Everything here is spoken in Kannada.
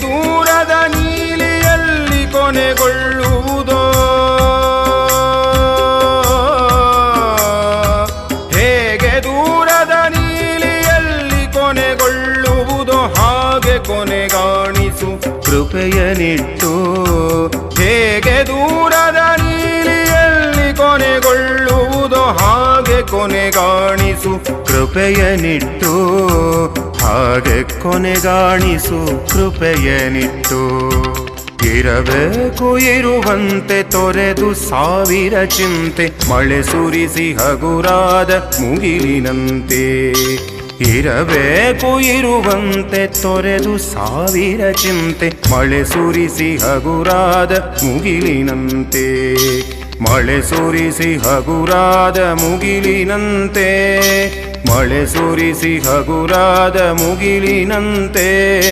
ದೂರದ ನೀಲಿಯಲ್ಲಿ ಕೊನೆಗೊಳ್ಳುವುದೋ, ಹೇಗೆ ದೂರದ ನೀಲಿಯಲ್ಲಿ ಕೊನೆಗೊಳ್ಳುವುದೋ ಹಾಗೆ ಕೊನೆಗಾಣಿಸು ಕೃಪೆಯನಿಟ್ಟು. ಹೇಗೆ ದೂರದ ನೀಲಿಯಲ್ಲಿ ಕೊನೆಗೊಳ್ಳುವುದೋ ಹಾಗೆ ಕೊನೆಗಾಣಿಸು ಕೃಪೆಯನಿಟ್ಟು, ಹಾಗೆ ಕೊನೆಗಾಣಿಸು ಕೃಪೆಯನಿಟ್ಟು. ಇರಬೇಕು ಇರುವಂತೆ ತೊರೆದು ಸಾವಿರ ಚಿಂತೆ, ಮಳೆ ಸುರಿಸಿ ಹಗುರಾದ ಮುಗಿಲಿನಂತೆ. ಇರಬೇಕು ಇರುವಂತೆ ತೊರೆದು ಸಾವಿರ ಚಿಂತೆ, ಮಳೆ ಸುರಿಸಿ ಹಗುರಾದ ಮುಗಿಲಿನಂತೆ. ಮಳೆ ಸುರಿಸಿ ಹಗುರಾದ ಮುಗಿಲಿನಂತೆ, ಮಳೆ ಸುರಿಸಿ ಹಗುರಾದ ಮುಗಿಲಿನಂತೆ.